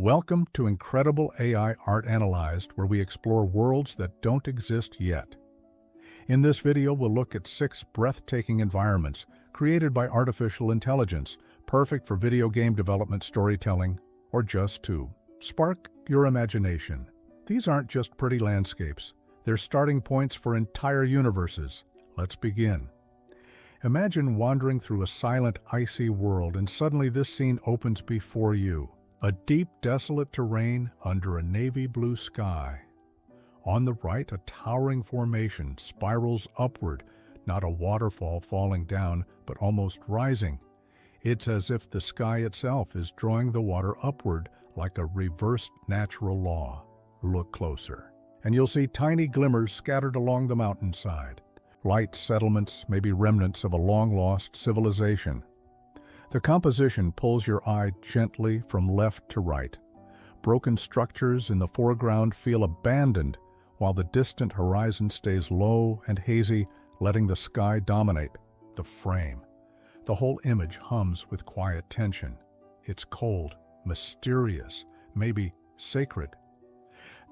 Welcome to Incredible AI Art Analyzed, where we explore worlds that don't exist yet. In this video, we'll look at 6 breathtaking environments created by artificial intelligence, perfect for video game development, storytelling, or just to spark your imagination. These aren't just pretty landscapes. They're starting points for entire universes. Let's begin. Imagine wandering through a silent, icy world, and suddenly this scene opens before you. A deep, desolate terrain under a navy blue sky. On the right, a towering formation spirals upward, not a waterfall falling down, but almost rising. It's as if the sky itself is drawing the water upward like a reversed natural law. Look closer, and you'll see tiny glimmers scattered along the mountainside. Light settlements, maybe remnants of a long-lost civilization. The composition pulls your eye gently from left to right. Broken structures in the foreground feel abandoned, while the distant horizon stays low and hazy, letting the sky dominate the frame. The whole image hums with quiet tension. It's cold, mysterious, maybe sacred.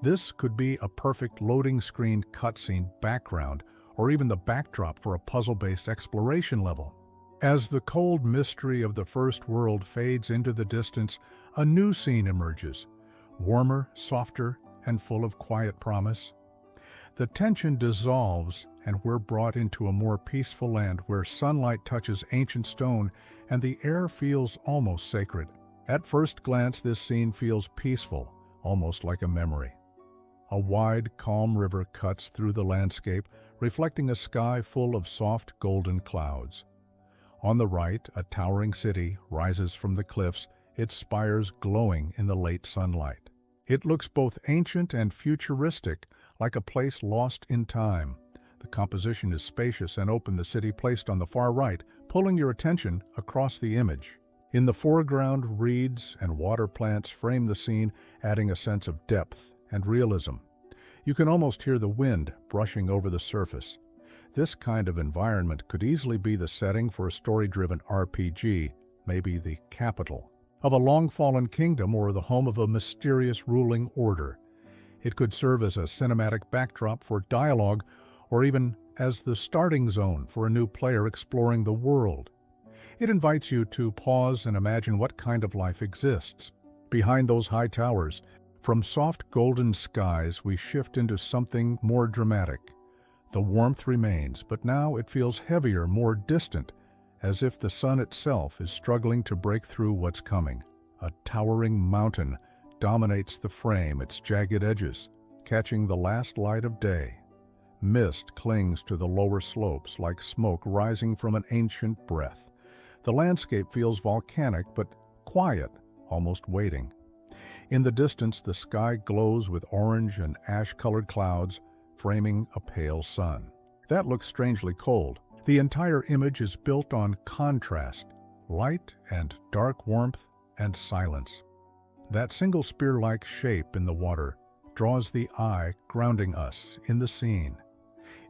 This could be a perfect loading screen cutscene background, or even the backdrop for a puzzle-based exploration level. As the cold mystery of the first world fades into the distance, a new scene emerges, warmer, softer, and full of quiet promise. The tension dissolves, and we're brought into a more peaceful land where sunlight touches ancient stone and the air feels almost sacred. At first glance, this scene feels peaceful, almost like a memory. A wide, calm river cuts through the landscape, reflecting a sky full of soft golden clouds. On the right, a towering city rises from the cliffs, its spires glowing in the late sunlight. It looks both ancient and futuristic, like a place lost in time. The composition is spacious and open, the city placed on the far right, pulling your attention across the image. In the foreground, reeds and water plants frame the scene, adding a sense of depth and realism. You can almost hear the wind brushing over the surface. This kind of environment could easily be the setting for a story-driven RPG, maybe the capital of a long-fallen kingdom or the home of a mysterious ruling order. It could serve as a cinematic backdrop for dialogue, or even as the starting zone for a new player exploring the world. It invites you to pause and imagine what kind of life exists behind those high towers. From soft golden skies, we shift into something more dramatic. The warmth remains, but now it feels heavier, more distant, as if the sun itself is struggling to break through what's coming. A towering mountain dominates the frame, its jagged edges, catching the last light of day. Mist clings to the lower slopes like smoke rising from an ancient breath. The landscape feels volcanic, but quiet, almost waiting. In the distance, the sky glows with orange and ash-colored clouds, framing a pale sun. That looks strangely cold. The entire image is built on contrast, light and dark, warmth and silence. That single spear-like shape in the water draws the eye, grounding us in the scene.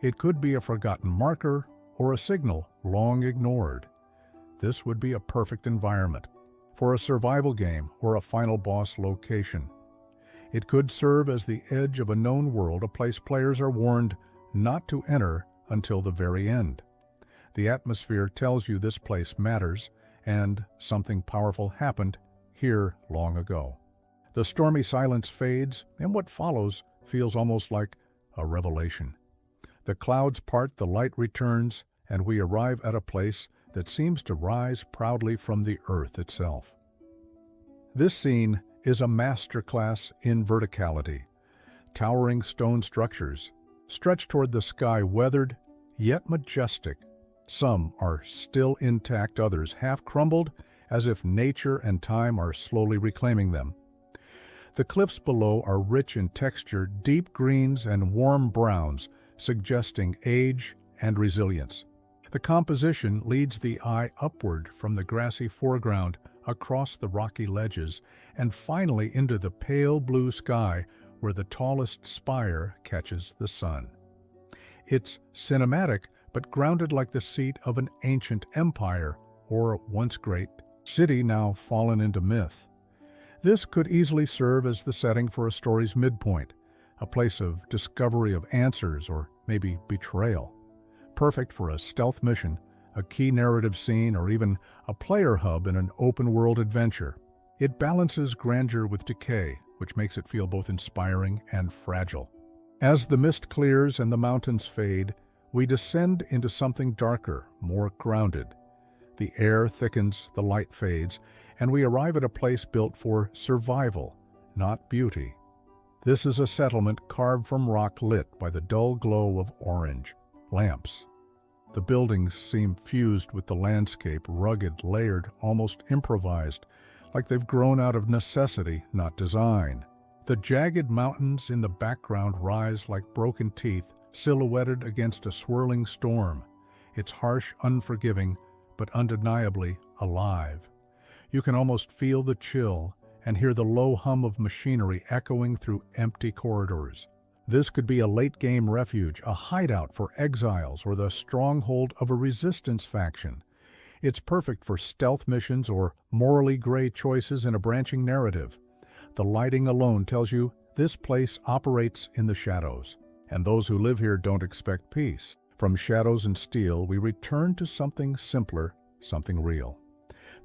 It could be a forgotten marker or a signal long ignored. This would be a perfect environment for a survival game or a final boss location. It could serve as the edge of a known world, a place players are warned not to enter until the very end. The atmosphere tells you this place matters, and something powerful happened here long ago. The stormy silence fades, and what follows feels almost like a revelation. The clouds part, the light returns, and we arrive at a place that seems to rise proudly from the earth itself. This scene is a masterclass in verticality. Towering stone structures stretch toward the sky, weathered yet majestic. Some are still intact, others half crumbled, as if nature and time are slowly reclaiming them. The cliffs below are rich in texture, deep greens and warm browns, suggesting age and resilience. The composition leads the eye upward from the grassy foreground, across the rocky ledges, and finally into the pale blue sky where the tallest spire catches the sun. It's cinematic, but grounded like the seat of an ancient empire or once great city now fallen into myth. This could easily serve as the setting for a story's midpoint, a place of discovery of answers or maybe betrayal. Perfect for a stealth mission, a key narrative scene, or even a player hub in an open-world adventure. It balances grandeur with decay, which makes it feel both inspiring and fragile. As the mist clears and the mountains fade, we descend into something darker, more grounded. The air thickens, the light fades, and we arrive at a place built for survival, not beauty. This is a settlement carved from rock lit by the dull glow of orange lamps. The buildings seem fused with the landscape, rugged, layered, almost improvised, like they've grown out of necessity, not design. The jagged mountains in the background rise like broken teeth, silhouetted against a swirling storm. It's harsh, unforgiving, but undeniably alive. You can almost feel the chill and hear the low hum of machinery echoing through empty corridors. This could be a late-game refuge, a hideout for exiles, or the stronghold of a resistance faction. It's perfect for stealth missions or morally gray choices in a branching narrative. The lighting alone tells you this place operates in the shadows, and those who live here don't expect peace. From shadows and steel, we return to something simpler, something real.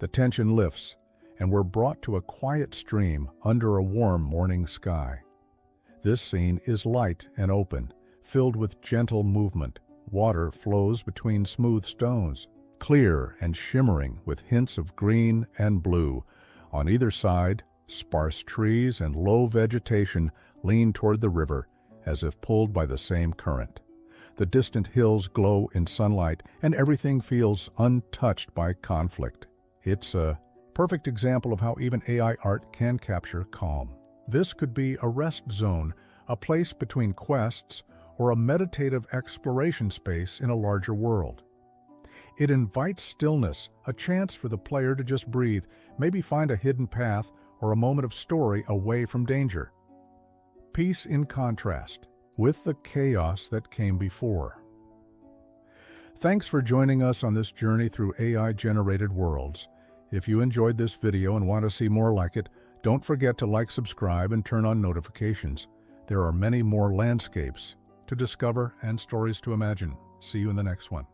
The tension lifts, and we're brought to a quiet stream under a warm morning sky. This scene is light and open, filled with gentle movement. Water flows between smooth stones, clear and shimmering with hints of green and blue. On either side, sparse trees and low vegetation lean toward the river, as if pulled by the same current. The distant hills glow in sunlight, and everything feels untouched by conflict. It's a perfect example of how even AI art can capture calm. This could be a rest zone, a place between quests, or a meditative exploration space in a larger world. It invites stillness, a chance for the player to just breathe, maybe find a hidden path or a moment of story away from danger. Peace in contrast with the chaos that came before. Thanks for joining us on this journey through AI-generated worlds. If you enjoyed this video and want to see more like it, don't forget to like, subscribe, and turn on notifications. There are many more landscapes to discover and stories to imagine. See you in the next one.